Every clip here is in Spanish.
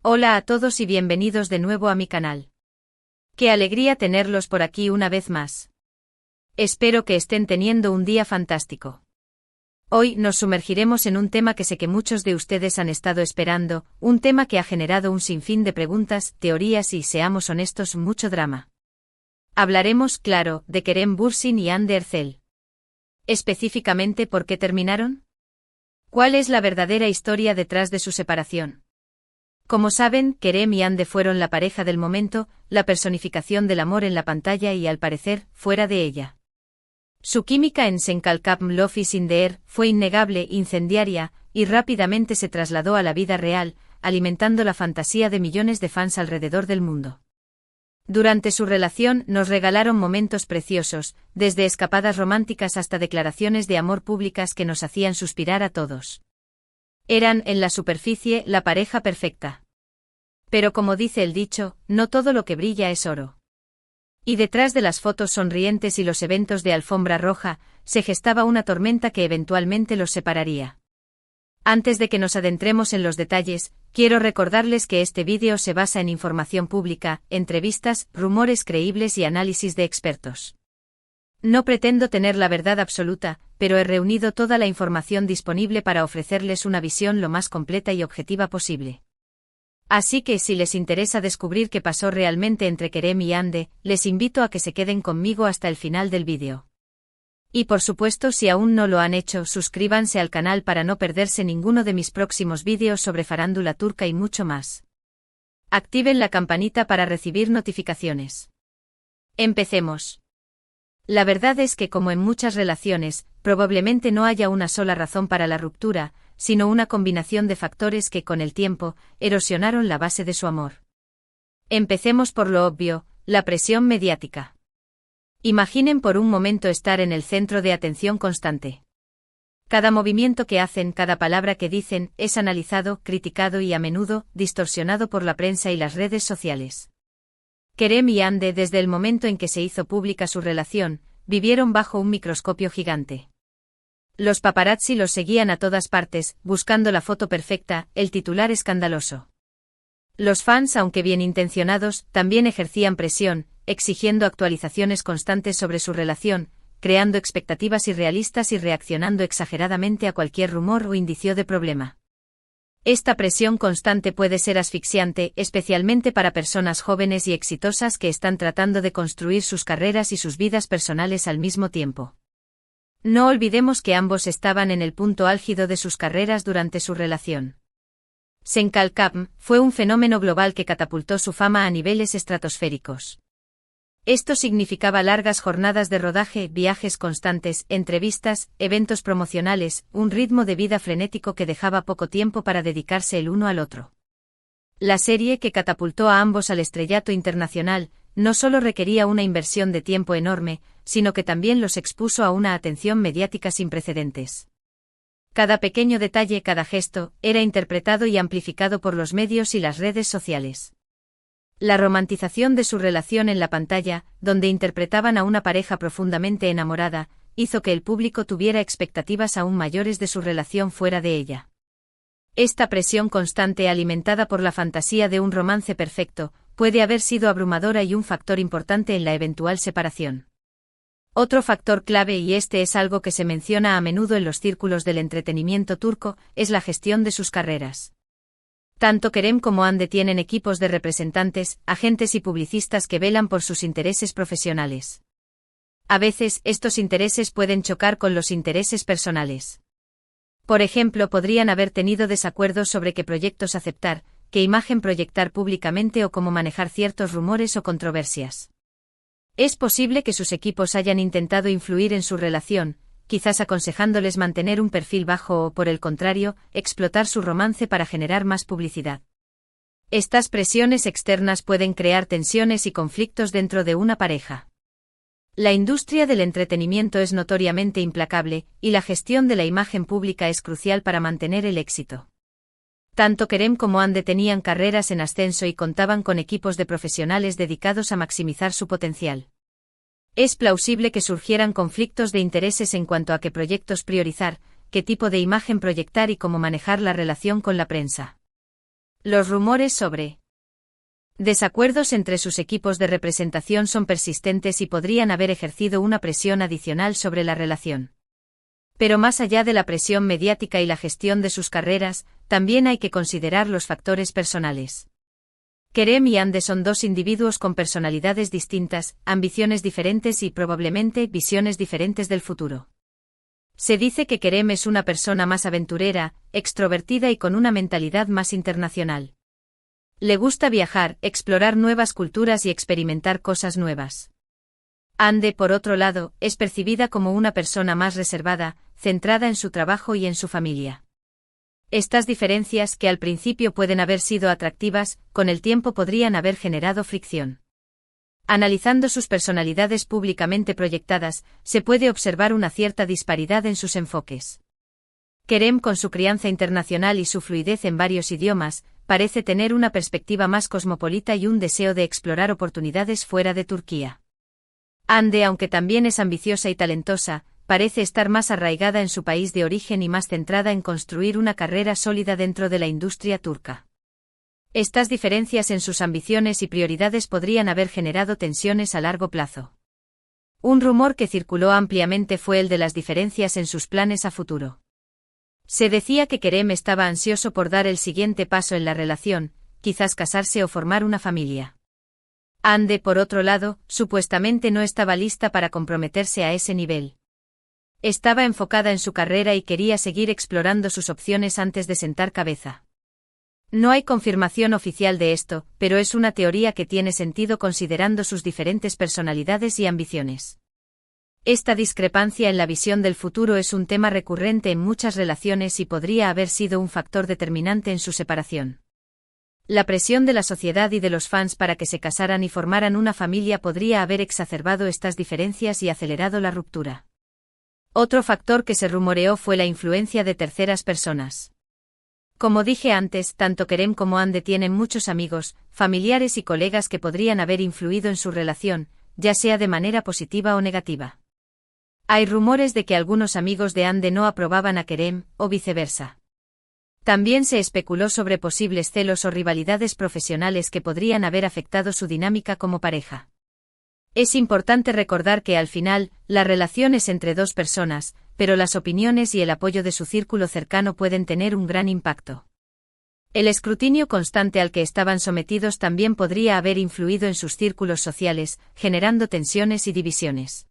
Hola a todos y bienvenidos de nuevo a mi canal. Qué alegría tenerlos por aquí una vez más. Espero que estén teniendo un día fantástico. Hoy nos sumergiremos en un tema que sé que muchos de ustedes han estado esperando, un tema que ha generado un sinfín de preguntas, teorías y, seamos honestos, mucho drama. Hablaremos, claro, de Kerem Bürsin y Hande Erçel. Específicamente, ¿por qué terminaron? ¿Cuál es la verdadera historia detrás de su separación? Como saben, Kerem y Hande fueron la pareja del momento, la personificación del amor en la pantalla y, al parecer, fuera de ella. Su química en Sen Kalkam Love is in the Air fue innegable, incendiaria, y rápidamente se trasladó a la vida real, alimentando la fantasía de millones de fans alrededor del mundo. Durante su relación nos regalaron momentos preciosos, desde escapadas románticas hasta declaraciones de amor públicas que nos hacían suspirar a todos. Eran, en la superficie, la pareja perfecta. Pero como dice el dicho, no todo lo que brilla es oro. Y detrás de las fotos sonrientes y los eventos de alfombra roja, se gestaba una tormenta que eventualmente los separaría. Antes de que nos adentremos en los detalles, quiero recordarles que este vídeo se basa en información pública, entrevistas, rumores creíbles y análisis de expertos. No pretendo tener la verdad absoluta, pero he reunido toda la información disponible para ofrecerles una visión lo más completa y objetiva posible. Así que si les interesa descubrir qué pasó realmente entre Kerem y Hande, les invito a que se queden conmigo hasta el final del vídeo. Y por supuesto, si aún no lo han hecho, suscríbanse al canal para no perderse ninguno de mis próximos vídeos sobre farándula turca y mucho más. Activen la campanita para recibir notificaciones. Empecemos. La verdad es que, como en muchas relaciones, probablemente no haya una sola razón para la ruptura, sino una combinación de factores que, con el tiempo, erosionaron la base de su amor. Empecemos por lo obvio, la presión mediática. Imaginen por un momento estar en el centro de atención constante. Cada movimiento que hacen, cada palabra que dicen, es analizado, criticado y a menudo, distorsionado por la prensa y las redes sociales. Kerem y Hande, desde el momento en que se hizo pública su relación, vivieron bajo un microscopio gigante. Los paparazzi los seguían a todas partes, buscando la foto perfecta, el titular escandaloso. Los fans, aunque bien intencionados, también ejercían presión, exigiendo actualizaciones constantes sobre su relación, creando expectativas irrealistas y reaccionando exageradamente a cualquier rumor o indicio de problema. Esta presión constante puede ser asfixiante, especialmente para personas jóvenes y exitosas que están tratando de construir sus carreras y sus vidas personales al mismo tiempo. No olvidemos que ambos estaban en el punto álgido de sus carreras durante su relación. Sen Kalkam fue un fenómeno global que catapultó su fama a niveles estratosféricos. Esto significaba largas jornadas de rodaje, viajes constantes, entrevistas, eventos promocionales, un ritmo de vida frenético que dejaba poco tiempo para dedicarse el uno al otro. La serie, que catapultó a ambos al estrellato internacional, no solo requería una inversión de tiempo enorme, sino que también los expuso a una atención mediática sin precedentes. Cada pequeño detalle, cada gesto, era interpretado y amplificado por los medios y las redes sociales. La romantización de su relación en la pantalla, donde interpretaban a una pareja profundamente enamorada, hizo que el público tuviera expectativas aún mayores de su relación fuera de ella. Esta presión constante, alimentada por la fantasía de un romance perfecto, puede haber sido abrumadora y un factor importante en la eventual separación. Otro factor clave, y este es algo que se menciona a menudo en los círculos del entretenimiento turco, es la gestión de sus carreras. Tanto Kerem como Hande tienen equipos de representantes, agentes y publicistas que velan por sus intereses profesionales. A veces, estos intereses pueden chocar con los intereses personales. Por ejemplo, podrían haber tenido desacuerdos sobre qué proyectos aceptar, qué imagen proyectar públicamente o cómo manejar ciertos rumores o controversias. Es posible que sus equipos hayan intentado influir en su relación, quizás aconsejándoles mantener un perfil bajo o, por el contrario, explotar su romance para generar más publicidad. Estas presiones externas pueden crear tensiones y conflictos dentro de una pareja. La industria del entretenimiento es notoriamente implacable, y la gestión de la imagen pública es crucial para mantener el éxito. Tanto Kerem como Hande tenían carreras en ascenso y contaban con equipos de profesionales dedicados a maximizar su potencial. Es plausible que surgieran conflictos de intereses en cuanto a qué proyectos priorizar, qué tipo de imagen proyectar y cómo manejar la relación con la prensa. Los rumores sobre desacuerdos entre sus equipos de representación son persistentes y podrían haber ejercido una presión adicional sobre la relación. Pero más allá de la presión mediática y la gestión de sus carreras, también hay que considerar los factores personales. Kerem y Hande son dos individuos con personalidades distintas, ambiciones diferentes y probablemente visiones diferentes del futuro. Se dice que Kerem es una persona más aventurera, extrovertida y con una mentalidad más internacional. Le gusta viajar, explorar nuevas culturas y experimentar cosas nuevas. Hande, por otro lado, es percibida como una persona más reservada, centrada en su trabajo y en su familia. Estas diferencias, que al principio pueden haber sido atractivas, con el tiempo podrían haber generado fricción. Analizando sus personalidades públicamente proyectadas, se puede observar una cierta disparidad en sus enfoques. Kerem, con su crianza internacional y su fluidez en varios idiomas, parece tener una perspectiva más cosmopolita y un deseo de explorar oportunidades fuera de Turquía. Hande, aunque también es ambiciosa y talentosa, parece estar más arraigada en su país de origen y más centrada en construir una carrera sólida dentro de la industria turca. Estas diferencias en sus ambiciones y prioridades podrían haber generado tensiones a largo plazo. Un rumor que circuló ampliamente fue el de las diferencias en sus planes a futuro. Se decía que Kerem estaba ansioso por dar el siguiente paso en la relación, quizás casarse o formar una familia. Hande, por otro lado, supuestamente no estaba lista para comprometerse a ese nivel. Estaba enfocada en su carrera y quería seguir explorando sus opciones antes de sentar cabeza. No hay confirmación oficial de esto, pero es una teoría que tiene sentido considerando sus diferentes personalidades y ambiciones. Esta discrepancia en la visión del futuro es un tema recurrente en muchas relaciones y podría haber sido un factor determinante en su separación. La presión de la sociedad y de los fans para que se casaran y formaran una familia podría haber exacerbado estas diferencias y acelerado la ruptura. Otro factor que se rumoreó fue la influencia de terceras personas. Como dije antes, tanto Kerem como Hande tienen muchos amigos, familiares y colegas que podrían haber influido en su relación, ya sea de manera positiva o negativa. Hay rumores de que algunos amigos de Hande no aprobaban a Kerem, o viceversa. También se especuló sobre posibles celos o rivalidades profesionales que podrían haber afectado su dinámica como pareja. Es importante recordar que al final, la relación es entre dos personas, pero las opiniones y el apoyo de su círculo cercano pueden tener un gran impacto. El escrutinio constante al que estaban sometidos también podría haber influido en sus círculos sociales, generando tensiones y divisiones.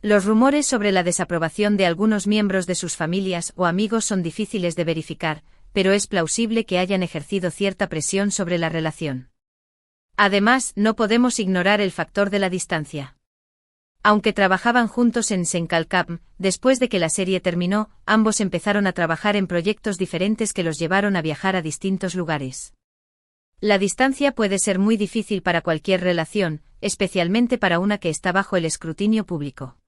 Los rumores sobre la desaprobación de algunos miembros de sus familias o amigos son difíciles de verificar, pero es plausible que hayan ejercido cierta presión sobre la relación. Además, no podemos ignorar el factor de la distancia. Aunque trabajaban juntos en Senkalkam, después de que la serie terminó, ambos empezaron a trabajar en proyectos diferentes que los llevaron a viajar a distintos lugares. La distancia puede ser muy difícil para cualquier relación, especialmente para una que está bajo el escrutinio público.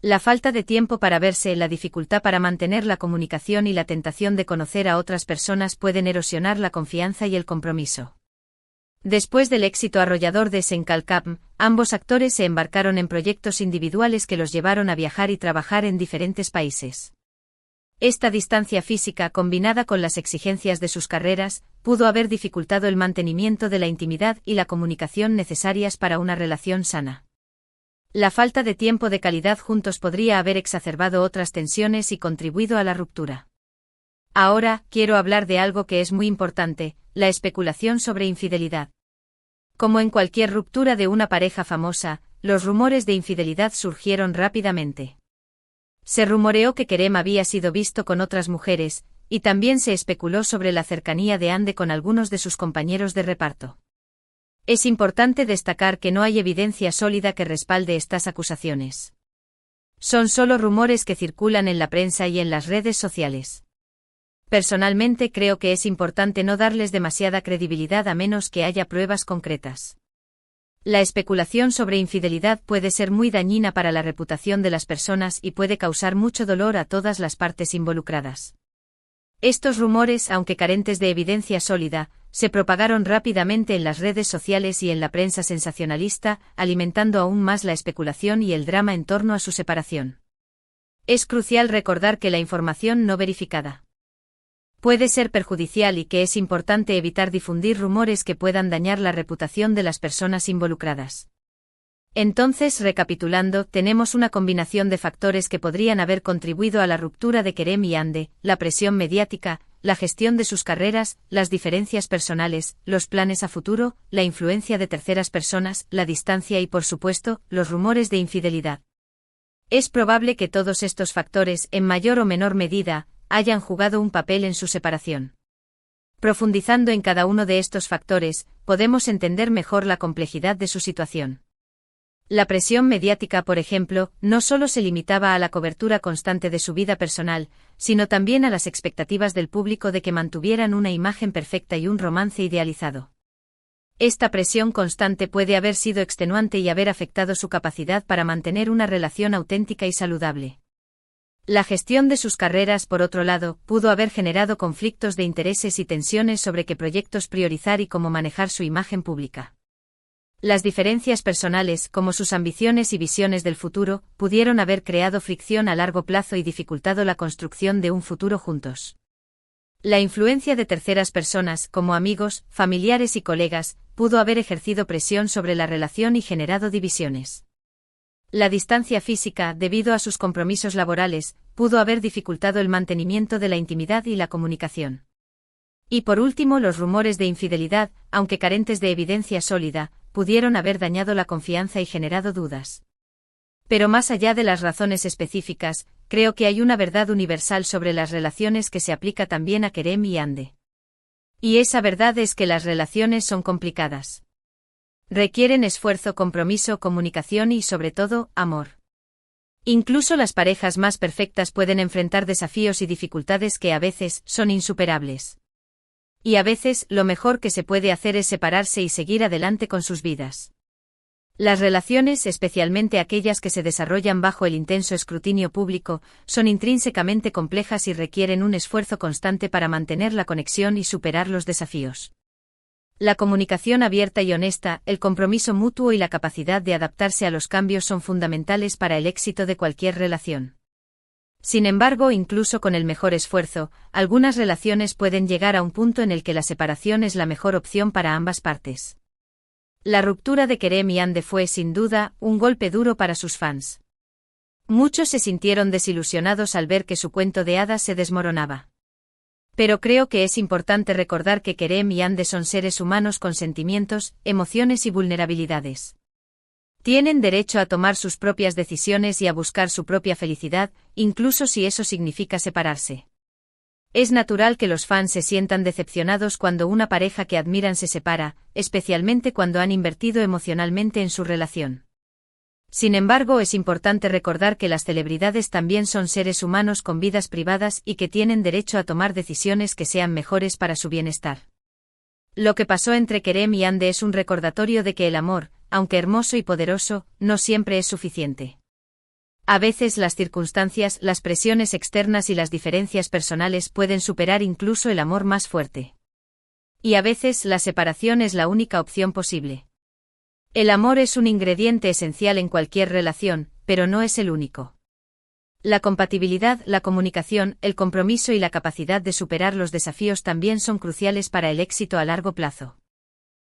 La falta de tiempo para verse, la dificultad para mantener la comunicación y la tentación de conocer a otras personas pueden erosionar la confianza y el compromiso. Después del éxito arrollador de Senkalkam, ambos actores se embarcaron en proyectos individuales que los llevaron a viajar y trabajar en diferentes países. Esta distancia física, combinada con las exigencias de sus carreras, pudo haber dificultado el mantenimiento de la intimidad y la comunicación necesarias para una relación sana. La falta de tiempo de calidad juntos podría haber exacerbado otras tensiones y contribuido a la ruptura. Ahora, quiero hablar de algo que es muy importante, la especulación sobre infidelidad. Como en cualquier ruptura de una pareja famosa, los rumores de infidelidad surgieron rápidamente. Se rumoreó que Kerem había sido visto con otras mujeres, y también se especuló sobre la cercanía de Hande con algunos de sus compañeros de reparto. Es importante destacar que no hay evidencia sólida que respalde estas acusaciones. Son solo rumores que circulan en la prensa y en las redes sociales. Personalmente creo que es importante no darles demasiada credibilidad a menos que haya pruebas concretas. La especulación sobre infidelidad puede ser muy dañina para la reputación de las personas y puede causar mucho dolor a todas las partes involucradas. Estos rumores, aunque carentes de evidencia sólida, se propagaron rápidamente en las redes sociales y en la prensa sensacionalista, alimentando aún más la especulación y el drama en torno a su separación. Es crucial recordar que la información no verificada puede ser perjudicial y que es importante evitar difundir rumores que puedan dañar la reputación de las personas involucradas. Entonces, recapitulando, tenemos una combinación de factores que podrían haber contribuido a la ruptura de Kerem y Hande: la presión mediática, la gestión de sus carreras, las diferencias personales, los planes a futuro, la influencia de terceras personas, la distancia y, por supuesto, los rumores de infidelidad. Es probable que todos estos factores, en mayor o menor medida, hayan jugado un papel en su separación. Profundizando en cada uno de estos factores, podemos entender mejor la complejidad de su situación. La presión mediática, por ejemplo, no solo se limitaba a la cobertura constante de su vida personal, sino también a las expectativas del público de que mantuvieran una imagen perfecta y un romance idealizado. Esta presión constante puede haber sido extenuante y haber afectado su capacidad para mantener una relación auténtica y saludable. La gestión de sus carreras, por otro lado, pudo haber generado conflictos de intereses y tensiones sobre qué proyectos priorizar y cómo manejar su imagen pública. Las diferencias personales, como sus ambiciones y visiones del futuro, pudieron haber creado fricción a largo plazo y dificultado la construcción de un futuro juntos. La influencia de terceras personas, como amigos, familiares y colegas, pudo haber ejercido presión sobre la relación y generado divisiones. La distancia física, debido a sus compromisos laborales, pudo haber dificultado el mantenimiento de la intimidad y la comunicación. Y por último, los rumores de infidelidad, aunque carentes de evidencia sólida, pudieron haber dañado la confianza y generado dudas. Pero más allá de las razones específicas, creo que hay una verdad universal sobre las relaciones que se aplica también a Kerem y Hande. Y esa verdad es que las relaciones son complicadas. Requieren esfuerzo, compromiso, comunicación y, sobre todo, amor. Incluso las parejas más perfectas pueden enfrentar desafíos y dificultades que a veces son insuperables. Y a veces, lo mejor que se puede hacer es separarse y seguir adelante con sus vidas. Las relaciones, especialmente aquellas que se desarrollan bajo el intenso escrutinio público, son intrínsecamente complejas y requieren un esfuerzo constante para mantener la conexión y superar los desafíos. La comunicación abierta y honesta, el compromiso mutuo y la capacidad de adaptarse a los cambios son fundamentales para el éxito de cualquier relación. Sin embargo, incluso con el mejor esfuerzo, algunas relaciones pueden llegar a un punto en el que la separación es la mejor opción para ambas partes. La ruptura de Kerem y Hande fue, sin duda, un golpe duro para sus fans. Muchos se sintieron desilusionados al ver que su cuento de hadas se desmoronaba. Pero creo que es importante recordar que Kerem y Hande son seres humanos con sentimientos, emociones y vulnerabilidades. Tienen derecho a tomar sus propias decisiones y a buscar su propia felicidad, incluso si eso significa separarse. Es natural que los fans se sientan decepcionados cuando una pareja que admiran se separa, especialmente cuando han invertido emocionalmente en su relación. Sin embargo, es importante recordar que las celebridades también son seres humanos con vidas privadas y que tienen derecho a tomar decisiones que sean mejores para su bienestar. Lo que pasó entre Kerem y Hande es un recordatorio de que el amor, aunque hermoso y poderoso, no siempre es suficiente. A veces las circunstancias, las presiones externas y las diferencias personales pueden superar incluso el amor más fuerte. Y a veces la separación es la única opción posible. El amor es un ingrediente esencial en cualquier relación, pero no es el único. La compatibilidad, la comunicación, el compromiso y la capacidad de superar los desafíos también son cruciales para el éxito a largo plazo.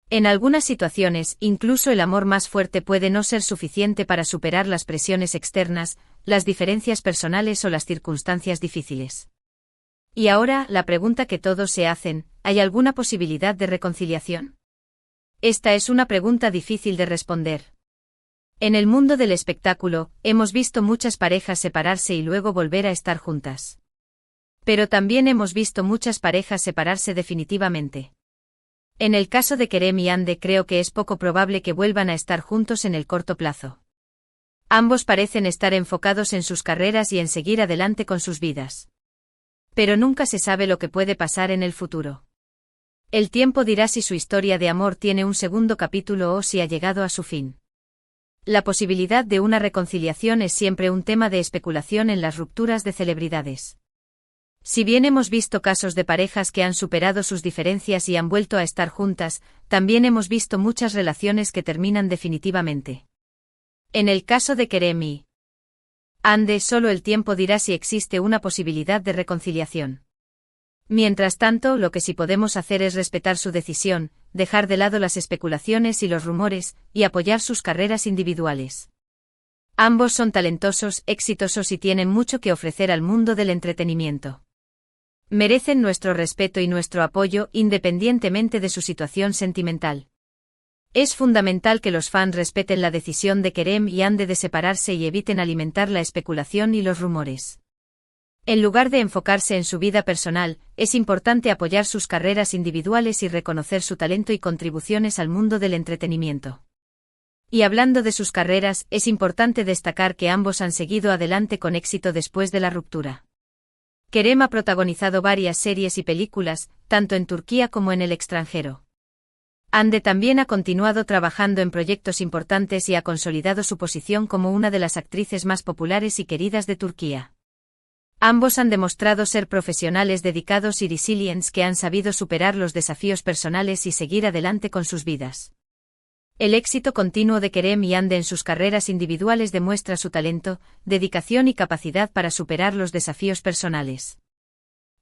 En algunas situaciones, incluso el amor más fuerte puede no ser suficiente para superar las presiones externas, las diferencias personales o las circunstancias difíciles. Y ahora, la pregunta que todos se hacen: ¿hay alguna posibilidad de reconciliación? Esta es una pregunta difícil de responder. En el mundo del espectáculo, hemos visto muchas parejas separarse y luego volver a estar juntas. Pero también hemos visto muchas parejas separarse definitivamente. En el caso de Kerem y Hande, creo que es poco probable que vuelvan a estar juntos en el corto plazo. Ambos parecen estar enfocados en sus carreras y en seguir adelante con sus vidas. Pero nunca se sabe lo que puede pasar en el futuro. El tiempo dirá si su historia de amor tiene un segundo capítulo o si ha llegado a su fin. La posibilidad de una reconciliación es siempre un tema de especulación en las rupturas de celebridades. Si bien hemos visto casos de parejas que han superado sus diferencias y han vuelto a estar juntas, también hemos visto muchas relaciones que terminan definitivamente. En el caso de Kerem y Hande, solo el tiempo dirá si existe una posibilidad de reconciliación. Mientras tanto, lo que sí podemos hacer es respetar su decisión, dejar de lado las especulaciones y los rumores, y apoyar sus carreras individuales. Ambos son talentosos, exitosos y tienen mucho que ofrecer al mundo del entretenimiento. Merecen nuestro respeto y nuestro apoyo independientemente de su situación sentimental. Es fundamental que los fans respeten la decisión de Kerem y Yandhi de separarse y eviten alimentar la especulación y los rumores. En lugar de enfocarse en su vida personal, es importante apoyar sus carreras individuales y reconocer su talento y contribuciones al mundo del entretenimiento. Y hablando de sus carreras, es importante destacar que ambos han seguido adelante con éxito después de la ruptura. Kerem ha protagonizado varias series y películas, tanto en Turquía como en el extranjero. Yandhi también ha continuado trabajando en proyectos importantes y ha consolidado su posición como una de las actrices más populares y queridas de Turquía. Ambos han demostrado ser profesionales dedicados y resilientes que han sabido superar los desafíos personales y seguir adelante con sus vidas. El éxito continuo de Kerem y Yandhi en sus carreras individuales demuestra su talento, dedicación y capacidad para superar los desafíos personales.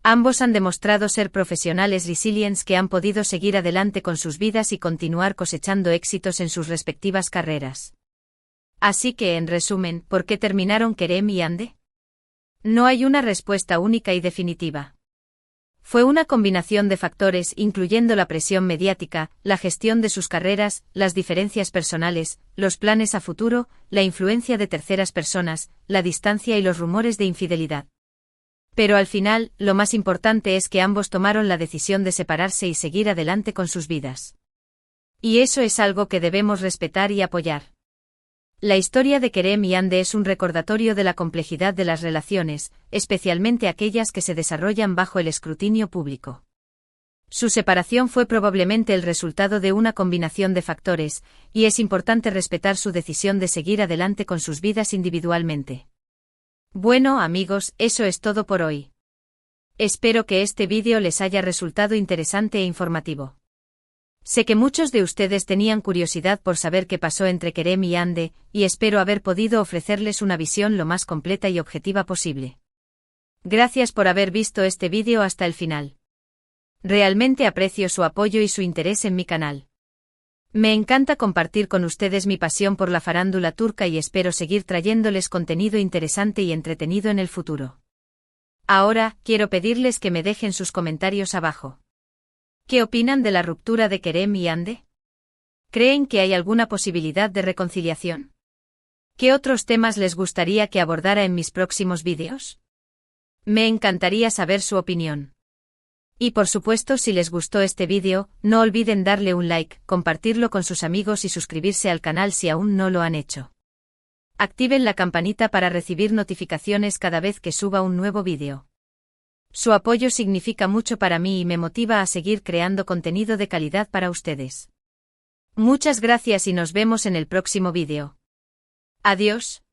Ambos han demostrado ser profesionales resilientes que han podido seguir adelante con sus vidas y continuar cosechando éxitos en sus respectivas carreras. Así que, en resumen, ¿por qué terminaron Kerem y Yandhi? No hay una respuesta única y definitiva. Fue una combinación de factores incluyendo la presión mediática, la gestión de sus carreras, las diferencias personales, los planes a futuro, la influencia de terceras personas, la distancia y los rumores de infidelidad. Pero al final, lo más importante es que ambos tomaron la decisión de separarse y seguir adelante con sus vidas. Y eso es algo que debemos respetar y apoyar. La historia de Kerem y Yandhi es un recordatorio de la complejidad de las relaciones, especialmente aquellas que se desarrollan bajo el escrutinio público. Su separación fue probablemente el resultado de una combinación de factores, y es importante respetar su decisión de seguir adelante con sus vidas individualmente. Bueno, amigos, eso es todo por hoy. Espero que este vídeo les haya resultado interesante e informativo. Sé que muchos de ustedes tenían curiosidad por saber qué pasó entre Kerem y Yandhi, y espero haber podido ofrecerles una visión lo más completa y objetiva posible. Gracias por haber visto este vídeo hasta el final. Realmente aprecio su apoyo y su interés en mi canal. Me encanta compartir con ustedes mi pasión por la farándula turca y espero seguir trayéndoles contenido interesante y entretenido en el futuro. Ahora, quiero pedirles que me dejen sus comentarios abajo. ¿Qué opinan de la ruptura de Kerem y Yandhi? ¿Creen que hay alguna posibilidad de reconciliación? ¿Qué otros temas les gustaría que abordara en mis próximos vídeos? Me encantaría saber su opinión. Y por supuesto, si les gustó este vídeo, no olviden darle un like, compartirlo con sus amigos y suscribirse al canal si aún no lo han hecho. Activen la campanita para recibir notificaciones cada vez que suba un nuevo vídeo. Su apoyo significa mucho para mí y me motiva a seguir creando contenido de calidad para ustedes. Muchas gracias y nos vemos en el próximo vídeo. Adiós.